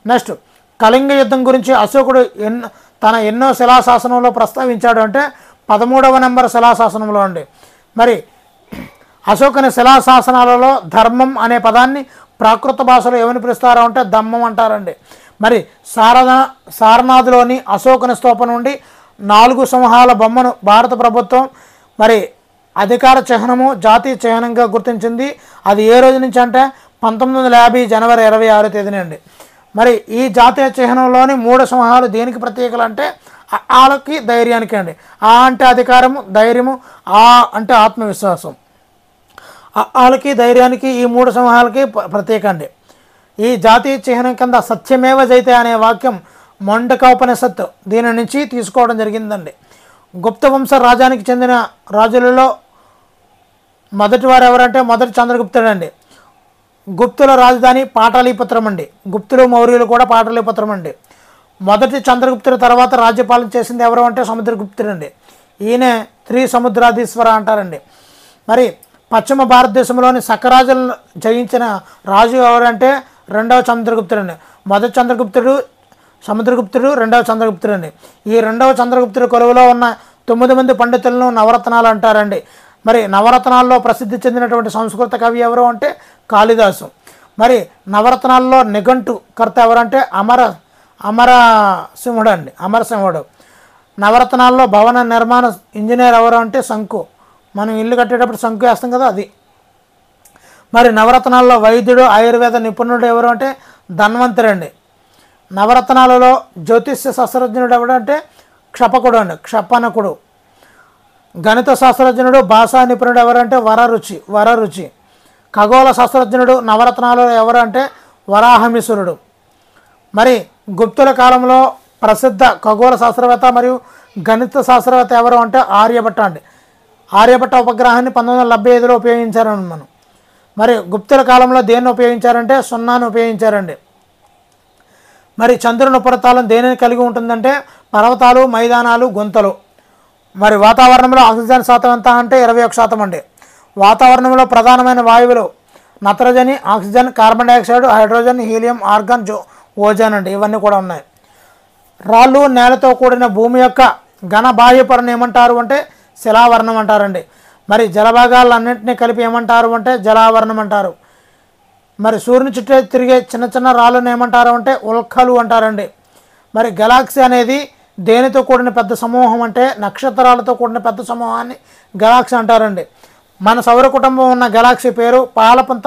Next Kalinga యుద్ధం గురించి అశోకుడు తన ఎన్నో శిలాశాసనంలో ప్రస్తావించాడు అంటే 13వ నెంబర్ శిలాశాసనంలో అండి. మరి అశోకుని శిలాశాసనాలలో ధర్మం అనే పదాన్ని ప్రాకృత భాషలో ఏమని పిలుస్తారో అంటే దమ్మం అంటారండి. మరి సారనాథ్లోని అశోకుని స్తూపం నుండి 4 సింహాల బొమ్మను భారత ప్రభుత్వం మరి అధికార చిహ్నము జాతీయ చిహ్నంగా గుర్తించింది. అది ఏ రోజు నుంచి అంటే 1950 జనవరి 26 తేదీన అండి. మరి ఈ జాతీయ చిహ్నంలోని 3 సింహాలు దేనికి ప్రత్యేకలు అంటే ఆలకి ధైర్యానికి అండి. ఆ అంటే అధికారము, ధైర్యము, ఆ అంటే ఆత్మవిశ్వాసం. ఆలకి ధైర్యానికి ఈ 3 సింహాలకి ప్రత్యేక అండి. ఈ జాతీయ చిహ్నం కింద సత్యమేవ జయతే అనే వాక్యం మొండకోపనిషత్తు దీని నుంచి తీసుకోవడం జరిగిందండి. గుప్త వంశ రాజ్యానికి చెందిన రాజులలో మొదటి వారు ఎవరంటే మొదటి చంద్రగుప్తుడు అండి. గుప్తుల రాజధాని పాటలీపుత్రం అండి. గుప్తులు మౌర్యులు కూడా పాటలీపుత్రం అండి. మొదటి చంద్రగుప్తుడి తర్వాత రాజ్యపాలన చేసింది ఎవరు అంటే సముద్రగుప్తుడు అండి. ఈయనే త్రిసముద్రాధీశ్వర అంటారండి. మరి పశ్చిమ భారతదేశంలోని సకరాజులను జయించిన రాజు ఎవరంటే 2వ చంద్రగుప్తుడు అండి. మొదటి చంద్రగుప్తుడు సముద్రగుప్తుడు, 2వ చంద్రగుప్తుడు అండి. ఈ 2వ చంద్రగుప్తుడి కొలువులో ఉన్న 9 మంది పండితులను నవరత్నాలు అంటారండి. మరి నవరత్నాల్లో ప్రసిద్ధి చెందినటువంటి సంస్కృత కవి ఎవరు అంటే కాళిదాసు. మరి నవరత్నాల్లో నిఘంటు కర్త ఎవరంటే అమరసింహుడు అండి. అమరసింహుడు. నవరత్నాల్లో భవన నిర్మాణ ఇంజనీర్ ఎవరు అంటే శంకు. మనం ఇల్లు కట్టేటప్పుడు శంకు వేస్తాం కదా, అది. మరి నవరత్నాల్లో వైద్యుడు ఆయుర్వేద నిపుణుడు ఎవరు అంటే ధన్వంతరి అండి. నవరత్నాలలో జ్యోతిష్య శాస్త్రజ్ఞుడు ఎవడంటే క్షపకుడు అండి, క్షపనకుడు. గణిత శాస్త్రజ్ఞుడు భాషా నిపుణుడు ఎవరంటే వరరుచి. ఖగోళ శాస్త్రజ్ఞుడు నవరత్నాలలో ఎవరంటే వరాహమిశ్వరుడు. మరి గుప్తుల కాలంలో ప్రసిద్ధ ఖగోళ శాస్త్రవేత్త మరియు గణిత శాస్త్రవేత్త ఎవరు అంటే ఆర్యభట్ట అండి. ఆర్యభట్ట ఉపగ్రహాన్ని 1975లో ఉపయోగించారండి మనం. మరి గుప్తుల కాలంలో దేన్ని ఉపయోగించారంటే సున్నాను ఉపయోగించారండి. మరి చంద్రుని ఉపరితలం దేనిని కలిగి ఉంటుందంటే పర్వతాలు, మైదానాలు, గుంతలు. మరి వాతావరణంలో ఆక్సిజన్ శాతం ఎంత అంటే 21% అండి. వాతావరణంలో ప్రధానమైన వాయువులు నత్రజని, oxygen, carbon dioxide, hydrogen, helium, organ, ozone అండి. ఇవన్నీ కూడా ఉన్నాయి. రాళ్ళు నేలతో కూడిన భూమి యొక్క ఘన బాహ్య పొరను ఏమంటారు అంటే శిలావరణం అంటారండి. మరి జలభాగాలన్నింటినీ కలిపి ఏమంటారు అంటే జలావరణం అంటారు. మరి సూర్యుని చుట్టూ తిరిగే చిన్న చిన్న రాళ్ళను ఏమంటారు అంటే ఉల్కలు అంటారండి. మరి గెలాక్సీ అనేది దేనితో కూడిన పెద్ద సమూహం అంటే నక్షత్రాలతో కూడిన పెద్ద సమూహాన్ని గెలాక్సీ అంటారండి. మన సౌర కుటుంబం ఉన్న గెలాక్సీ పేరు పాలపుంత